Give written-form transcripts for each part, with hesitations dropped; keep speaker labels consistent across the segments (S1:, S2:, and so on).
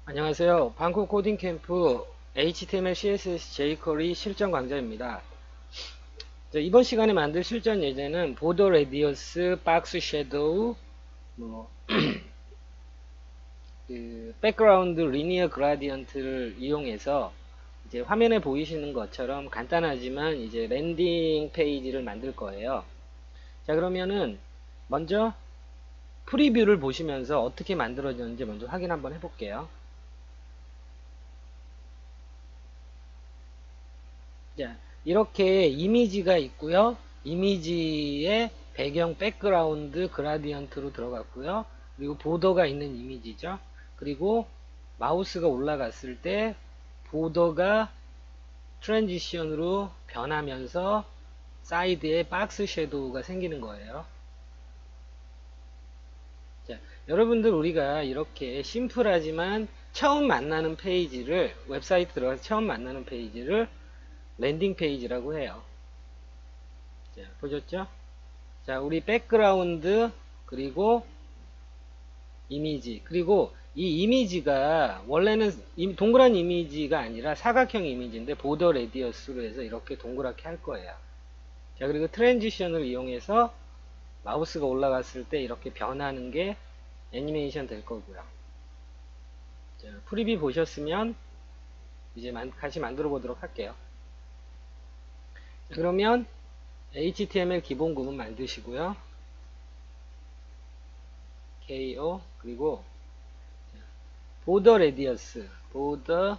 S1: 안녕하세요. 방콕 코딩 캠프 HTML, CSS, jQuery 실전 강좌입니다. 이번 시간에 만들 실전 예제는 보더 레디어스, 박스 섀도우, 뭐, 백그라운드 리니어 그라디언트를 이용해서 이제 화면에 보이시는 것처럼 간단하지만 이제 랜딩 페이지를 만들 거예요. 자, 그러면은 먼저 프리뷰를 보시면서 어떻게 만들어졌는지 먼저 확인 한번 해볼게요. 자, 이렇게 이미지가 있고요. 이미지의 배경 백그라운드 그라디언트로 들어갔고요. 그리고 보더가 있는 이미지죠. 그리고 마우스가 올라갔을 때 보더가 트랜지션으로 변하면서 사이드에 박스 섀도우가 생기는 거예요. 자, 여러분들 우리가 이렇게 심플하지만 처음 만나는 페이지를 웹사이트 들어가서 처음 만나는 페이지를 랜딩 페이지라고 해요. 자, 보셨죠? 자, 우리 백그라운드 그리고 이미지 그리고 이 이미지가 원래는 동그란 이미지가 아니라 사각형 이미지인데 보더 레디어스로 해서 이렇게 동그랗게 할 거예요. 자, 그리고 트랜지션을 이용해서 마우스가 올라갔을 때 이렇게 변하는 게 애니메이션 될 거고요. 자, 프리뷰 보셨으면 이제 같이 만들어 보도록 할게요. 자, 그러면 HTML 기본 구문 만드시고요. KO 그리고 보더 레디어스 보더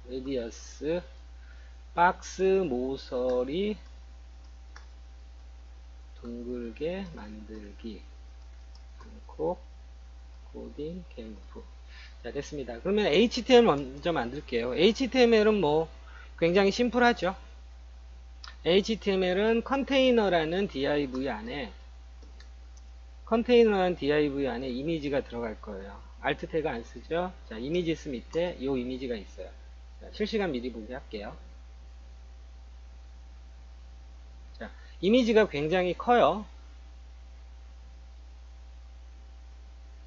S1: 레디어스 박스 모서리 둥글게 만들기 방콕 코딩 캠프. 자, 됐습니다. 그러면 HTML 먼저 만들게요. HTML은 뭐 굉장히 심플하죠. HTML은 컨테이너라는 div 안에 이미지가 들어갈 거예요. Alt 태그 안 쓰죠? 자, 이미지스 밑에 이 이미지가 있어요. 자, 실시간 미리 보기 할게요. 자, 이미지가 굉장히 커요.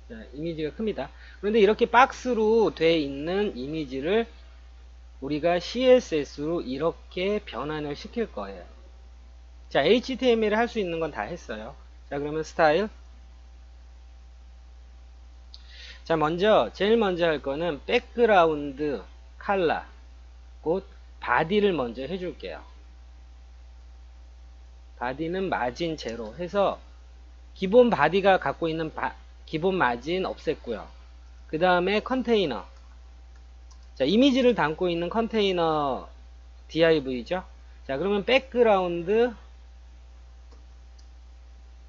S1: 자, 이미지가 큽니다. 그런데 이렇게 박스로 돼 있는 이미지를 우리가 CSS로 이렇게 변환을 시킬 거예요. 자, HTML을 할 수 있는 건 다 했어요. 자, 그러면 스타일. 자, 제일 먼저 할 거는 백그라운드 컬러, 곧 바디를 먼저 해줄게요. 바디는 마진 제로 해서 기본 바디가 갖고 있는 기본 마진 없앴고요. 그 다음에 컨테이너. 자, 이미지를 담고 있는 컨테이너 div죠. 자, 그러면 백그라운드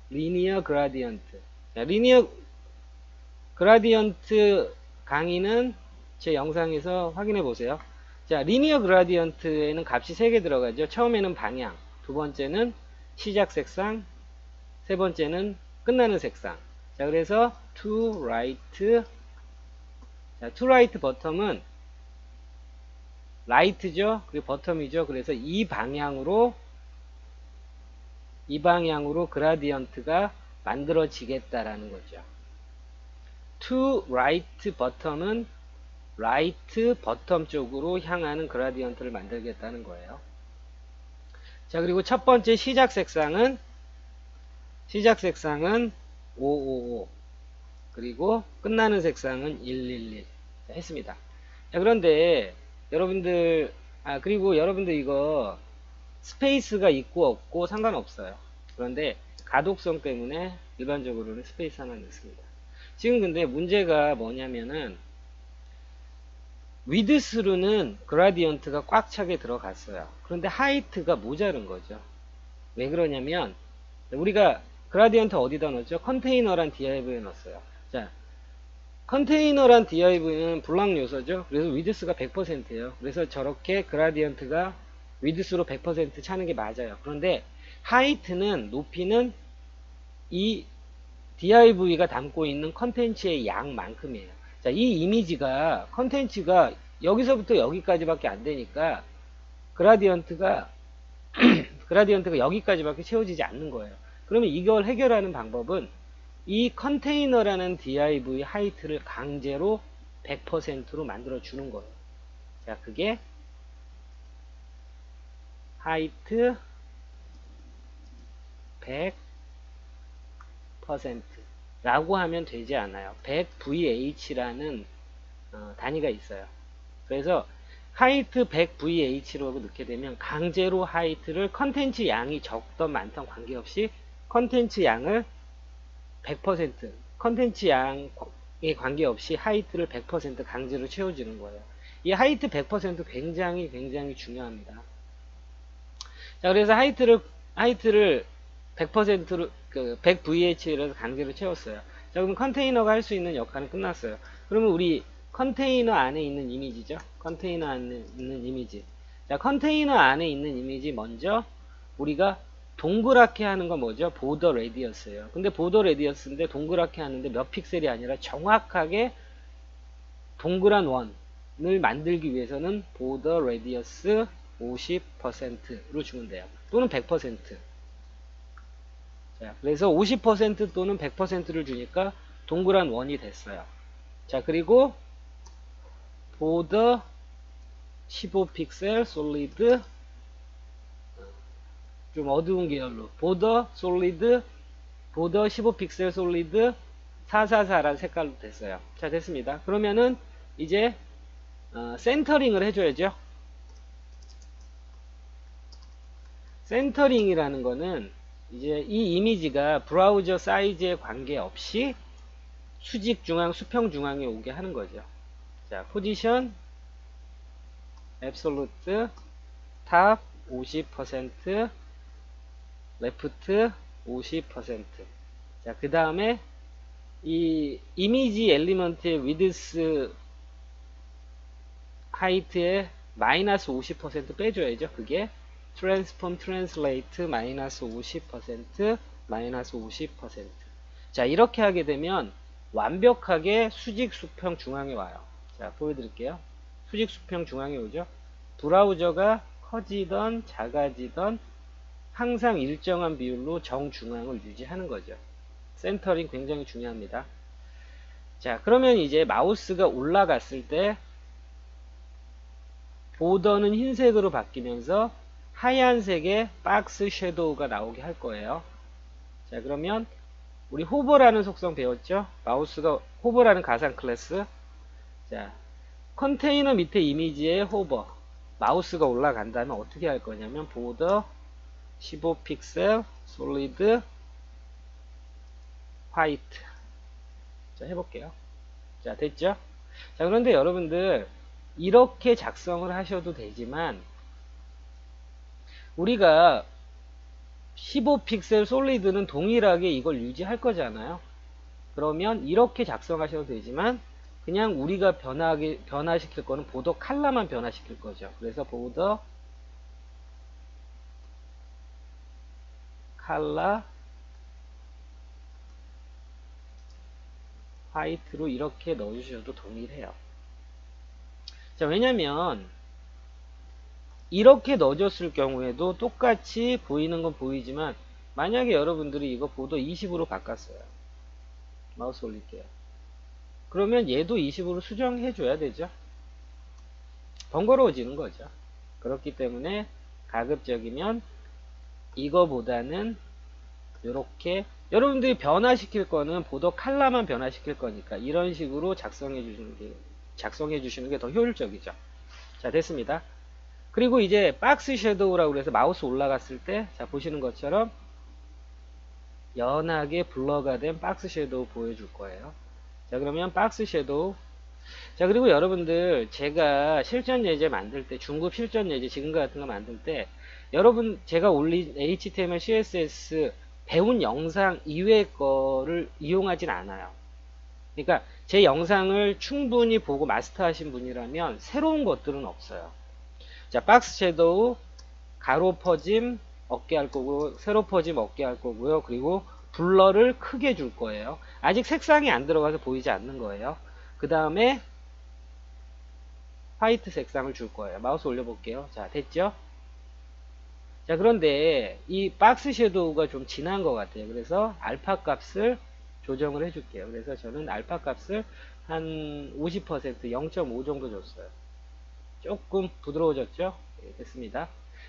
S1: 리니어 그라디언트. 자, 리니어 그라디언트 강의는 제 영상에서 확인해 보세요. 자, 리니어 그라디언트에는 값이 3개 들어가죠. 처음에는 방향, 두 번째는 시작 색상, 세 번째는 끝나는 색상. 자, 그래서 to right, 자, to right 버텀은 right죠. 그리고 버텀이죠. 그래서 이 방향으로 그라디언트가 만들어지겠다라는 거죠. to right 버텀은 right 버텀 쪽으로 향하는 그라디언트를 만들겠다는 거예요. 자, 그리고 첫 번째 시작 색상은 555 그리고 끝나는 색상은 111 자, 했습니다. 자, 그런데 여러분들 그리고 여러분들 이거 스페이스가 있고 없고 상관없어요. 그런데 가독성 때문에 일반적으로는 스페이스 하나 넣습니다. 지금 근데 문제가 뭐냐면은 위드스로는 그라디언트가 꽉 차게 들어갔어요. 그런데 하이트가 모자른 거죠. 왜 그러냐면 우리가 그라디언트 어디다 넣었죠? 컨테이너란 div에 넣었어요. 자, 컨테이너란 div는 블락 요소죠. 그래서 위드스가 100%예요. 그래서 저렇게 그라디언트가 위드스로 100% 차는 게 맞아요. 그런데 하이트는 높이는 이 div가 담고 있는 컨텐츠의 양만큼이에요. 자, 이 이미지가 컨텐츠가 여기서부터 여기까지밖에 안 되니까 그라디언트가 여기까지밖에 채워지지 않는 거예요. 그러면 이걸 해결하는 방법은 이 컨테이너라는 div 하이트를 강제로 100%로 만들어 주는 거예요. 자, 그게 하이트 100%라고 하면 되지 않아요. 100VH라는 단위가 있어요. 그래서 하이트 100VH로 넣게 되면 강제로 하이트를 컨텐츠 양이 적던 많던 관계없이 컨텐츠 양을 100% 컨텐츠 양에 관계없이 하이트를 100% 강제로 채워주는 거예요. 이 하이트 100% 굉장히 중요합니다. 자, 그래서 하이트를 100%로 100VH로 강제로 채웠어요. 자, 그럼 컨테이너가 할 수 있는 역할은 끝났어요. 그러면 우리 컨테이너 안에 있는 이미지죠. 컨테이너 안에 있는 이미지. 자, 컨테이너 안에 있는 이미지 먼저 우리가 동그랗게 하는 건 뭐죠? 보더 레디어스예요. 근데 보더 레디어스인데 동그랗게 하는데 몇 픽셀이 아니라 정확하게 동그란 원을 만들기 위해서는 보더 레디어스 50%로 주면 돼요. 또는 100%. 자, 그래서 50% 또는 100%를 주니까 동그란 원이 됐어요. 자, 그리고 보더 15픽셀 솔리드 좀 어두운 계열로 보더 솔리드 보더 15픽셀 솔리드 444라는 색깔로 됐어요. 자, 됐습니다. 그러면은 이제 센터링을 해줘야죠. 센터링이라는 거는 이제 이 이미지가 브라우저 사이즈에 관계없이 수직 중앙, 수평 중앙에 오게 하는 거죠. 자, 포지션 앱솔루트 탑 50% 레프트 50%. 자, 그 다음에 이 이미지 엘리먼트의 위드스 하이트에 마이너스 50% 빼줘야죠. 그게 트랜스폼 트랜슬레이트 마이너스 50% 마이너스 50%. 자, 이렇게 하게 되면 완벽하게 수직 수평 중앙에 와요. 자, 보여드릴게요. 수직 수평 중앙에 오죠. 브라우저가 커지던 작아지던 항상 일정한 비율로 정중앙을 유지하는 거죠. 센터링 굉장히 중요합니다. 자, 그러면 이제 마우스가 올라갔을 때 보더는 흰색으로 바뀌면서 하얀색의 박스 섀도우가 나오게 할 거예요. 자, 그러면 우리 호버라는 속성 배웠죠? 마우스가 호버라는 가상 클래스. 자, 컨테이너 밑에 이미지에 호버 마우스가 올라간다면 어떻게 할 거냐면 보더 15픽셀 솔리드 화이트. 자, 해볼게요. 자, 됐죠? 자, 그런데 여러분들 이렇게 작성을 하셔도 되지만 우리가 15픽셀 솔리드는 동일하게 이걸 유지할 거잖아요. 그러면 이렇게 작성하셔도 되지만 그냥 우리가 변화시킬 거는 보더 컬러만 변화시킬 거죠. 그래서 보더 컬러 화이트로 이렇게 넣어주셔도 동일해요. 자, 왜냐면 이렇게 넣어줬을 경우에도 똑같이 보이는 건 보이지만 만약에 여러분들이 이거 보더 20으로 바꿨어요. 마우스 올릴게요. 그러면 얘도 20으로 수정해 줘야 되죠. 번거로워지는 거죠. 그렇기 때문에 가급적이면 이거보다는 이렇게 여러분들이 변화시킬 거는 보더 컬러만 변화시킬 거니까 이런 식으로 작성해 주시는 게 더 효율적이죠. 자, 됐습니다. 그리고 이제 박스 섀도우라고 그래서 마우스 올라갔을 때, 자, 보시는 것처럼 연하게 블러가 된 박스 섀도우 보여줄 거예요. 자, 그러면 박스 섀도우. 자, 그리고 여러분들 제가 실전 예제 만들 때, 중급 실전 예제 지금과 같은 거 만들 때, 여러분 제가 올린 HTML, CSS 배운 영상 이외의 거를 이용하진 않아요. 그러니까 제 영상을 충분히 보고 마스터하신 분이라면 새로운 것들은 없어요. 자, 박스 섀도우, 가로 퍼짐 없게 할 거고, 세로 퍼짐 없게 할 거고요. 그리고 블러를 크게 줄 거예요. 아직 색상이 안 들어가서 보이지 않는 거예요. 그 다음에 화이트 색상을 줄 거예요. 마우스 올려볼게요. 자, 됐죠? 자, 그런데 이 박스 섀도우가 좀 진한 것 같아요. 그래서 알파 값을 조정을 해줄게요. 그래서 저는 알파 값을 한 50%, 0.5 정도 줬어요. 조금 부드러워졌죠? 예, 됐습니다.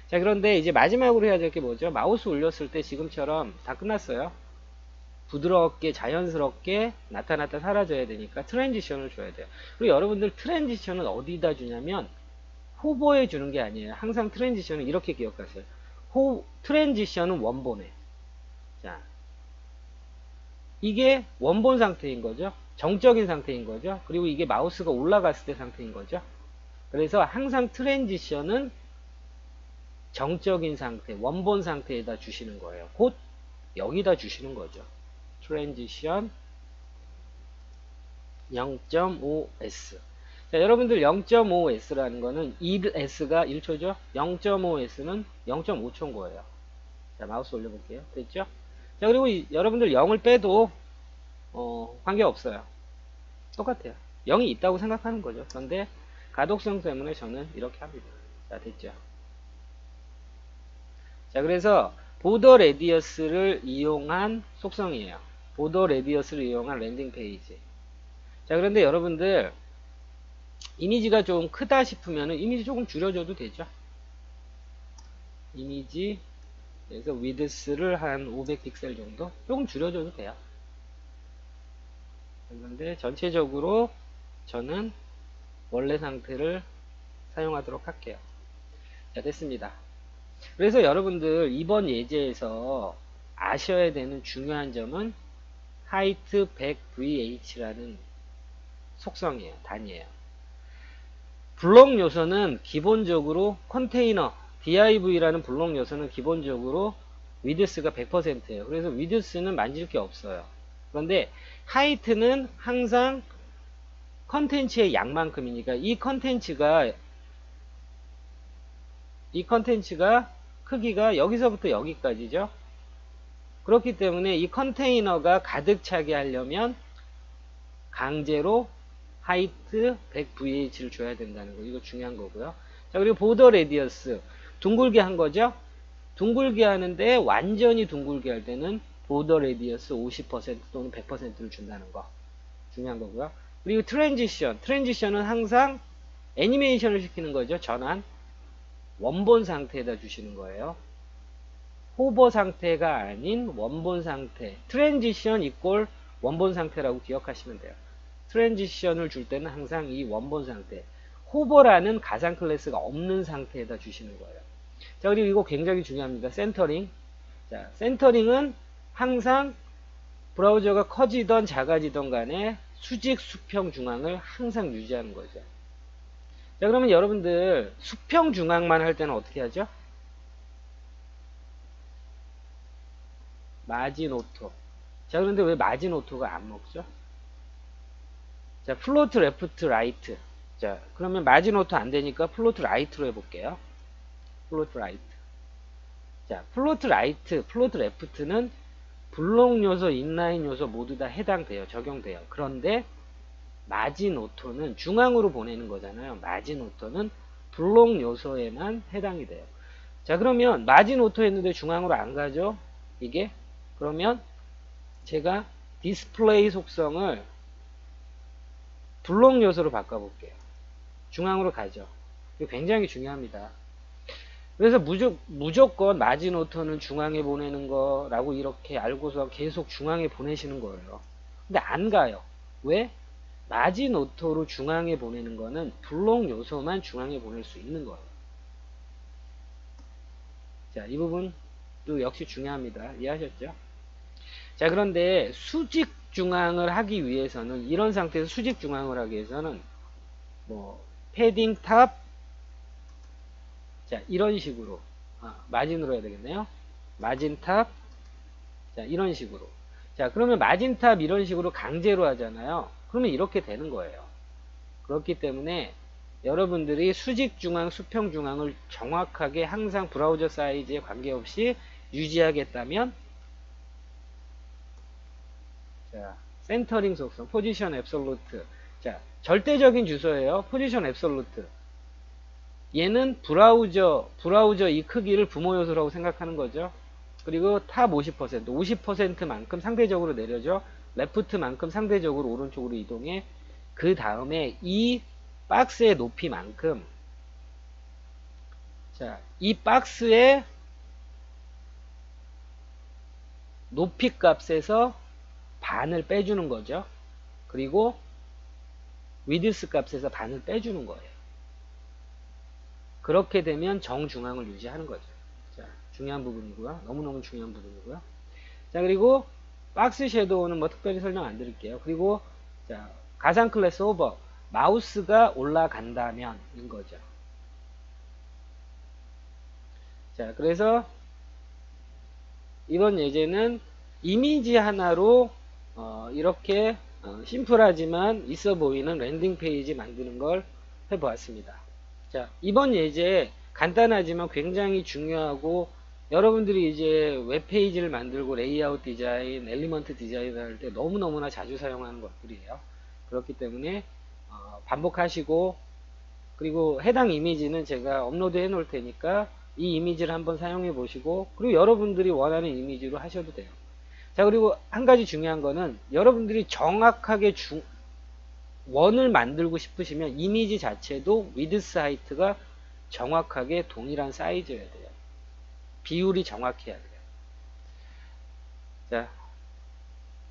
S1: 자, 그런데 이제 마지막으로 해야 될 게 뭐죠? 마우스 올렸을 때 지금처럼 다 끝났어요. 부드럽게 자연스럽게 나타났다 사라져야 되니까 트랜지션을 줘야 돼요. 그리고 여러분들 트랜지션은 어디다 주냐면 호버에 주는 게 아니에요. 항상 트랜지션은 이렇게 기억하세요. 트랜지션은 원본에. 자, 이게 원본 상태인 거죠. 정적인 상태인 거죠. 그리고 이게 마우스가 올라갔을 때 상태인 거죠. 그래서 항상 트랜지션은 정적인 상태, 원본 상태에다 주시는 거예요. 곧 여기다 주시는 거죠. 트랜지션 0.5S. 자, 여러분들 0.5S라는 거는 2S가 1초죠? 0.5S는 0.5초인 거예요. 자, 마우스 올려볼게요. 됐죠? 자, 그리고 여러분들 0을 빼도 관계없어요. 똑같아요. 0이 있다고 생각하는 거죠. 그런데 가독성 때문에 저는 이렇게 합니다. 자, 됐죠? 자, 그래서 보더 레디어스를 이용한 속성이에요. 보더 레디어스를 이용한 랜딩 페이지. 자, 그런데 여러분들 이미지가 좀 크다 싶으면 이미지 조금 줄여줘도 되죠. 이미지 그래서 위드스를 한 500픽셀 정도 조금 줄여줘도 돼요. 그런데 전체적으로 저는 원래 상태를 사용하도록 할게요. 자, 됐습니다. 그래서 여러분들 이번 예제에서 아셔야 되는 중요한 점은 height 100VH라는 속성이에요. 단위예요. 블록 요소는 기본적으로 컨테이너 div라는 블록 요소는 기본적으로 위드스가 100%예요. 그래서 위드스는 만질 게 없어요. 그런데 하이트는 항상 컨텐츠의 양만큼이니까 이 컨텐츠가 크기가 여기서부터 여기까지죠. 그렇기 때문에 이 컨테이너가 가득 차게 하려면 강제로 하이트 100VH를 줘야 된다는 거. 이거 중요한 거고요. 자, 그리고 보더 레디어스 둥글게 한 거죠. 둥글게 하는데 완전히 둥글게 할 때는 보더 레디어스 50% 또는 100%를 준다는 거. 중요한 거고요. 그리고 트랜지션은 항상 애니메이션을 시키는 거죠. 전환. 원본 상태에다 주시는 거예요. 호버 상태가 아닌 원본 상태. 트랜지션 이꼴 원본 상태라고 기억하시면 돼요. 트랜지션을 줄 때는 항상 이 원본 상태. 호버라는 가상 클래스가 없는 상태에다 주시는 거예요. 자, 그리고 이거 굉장히 중요합니다. 센터링. 자, 센터링은 항상 브라우저가 커지던 작아지던 간에 수직 수평 중앙을 항상 유지하는 거죠. 자, 그러면 여러분들 수평 중앙만 할 때는 어떻게 하죠? 마진 오토. 자, 그런데 왜 마진 오토가 안 먹죠? 자, 플로트 레프트 라이트. 자, 그러면 마진 오토 안 되니까 플로트 라이트로 해볼게요. 플로트 라이트. 자, 플로트 라이트, 플로트 레프트는 블록 요소, 인라인 요소 모두 다 해당돼요. 적용돼요. 그런데 마진 오토는 중앙으로 보내는 거잖아요. 마진 오토는 블록 요소에만 해당이 돼요. 자, 그러면 마진 오토 했는데 중앙으로 안 가죠? 이게? 그러면 제가 디스플레이 속성을 블록 요소로 바꿔볼게요. 중앙으로 가죠. 이거 굉장히 중요합니다. 그래서 무조건 마진 오토는 중앙에 보내는 거라고 이렇게 알고서 계속 중앙에 보내시는 거예요. 근데 안 가요. 왜? 마진 오토로 중앙에 보내는 거는 블록 요소만 중앙에 보낼 수 있는 거예요. 자, 이 부분도 역시 중요합니다. 이해하셨죠? 자, 그런데 수직 중앙을 하기 위해서는 이런 상태에서 수직 중앙을 하기 위해서는 패딩 탑 자, 이런 식으로 마진으로 해야 되겠네요. 마진 탑 자, 이런 식으로. 자, 그러면 마진 탑 이런 식으로 강제로 하잖아요. 그러면 이렇게 되는 거예요. 그렇기 때문에 여러분들이 수직 중앙, 수평 중앙을 정확하게 항상 브라우저 사이즈에 관계없이 유지하겠다면 자, 센터링 속성, 포지션 앱솔루트. 자, 절대적인 주소예요. 포지션 앱솔루트. 얘는 브라우저 이 크기를 부모 요소라고 생각하는 거죠. 그리고 탑 50%만큼 상대적으로 내려줘. 레프트만큼 상대적으로 오른쪽으로 이동해. 그 다음에 이 박스의 높이만큼, 자, 이 박스의 높이 값에서 반을 빼주는 거죠. 그리고 위드스 값에서 반을 빼주는 거예요. 그렇게 되면 정중앙을 유지하는 거죠. 자, 중요한 부분이고요. 너무너무 중요한 부분이고요. 자, 그리고 박스 섀도우는 뭐 특별히 설명 안 드릴게요. 그리고 자, 가상 클래스 오버. 마우스가 올라간다면 인 거죠. 자, 그래서 이번 예제는 이미지 하나로 이렇게 심플하지만 있어 보이는 랜딩 페이지 만드는 걸 해보았습니다. 자, 이번 예제 간단하지만 굉장히 중요하고 여러분들이 이제 웹페이지를 만들고 레이아웃 디자인, 엘리먼트 디자인을 할 때 너무너무나 자주 사용하는 것들이에요. 그렇기 때문에 반복하시고, 그리고 해당 이미지는 제가 업로드 해 놓을 테니까 이 이미지를 한번 사용해 보시고, 그리고 여러분들이 원하는 이미지로 하셔도 돼요. 자, 그리고 한 가지 중요한 거는 여러분들이 정확하게 원을 만들고 싶으시면 이미지 자체도 위드스 하이트가 정확하게 동일한 사이즈여야 돼요. 비율이 정확해야 돼요. 자,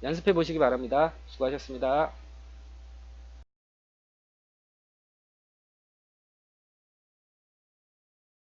S1: 연습해 보시기 바랍니다. 수고하셨습니다.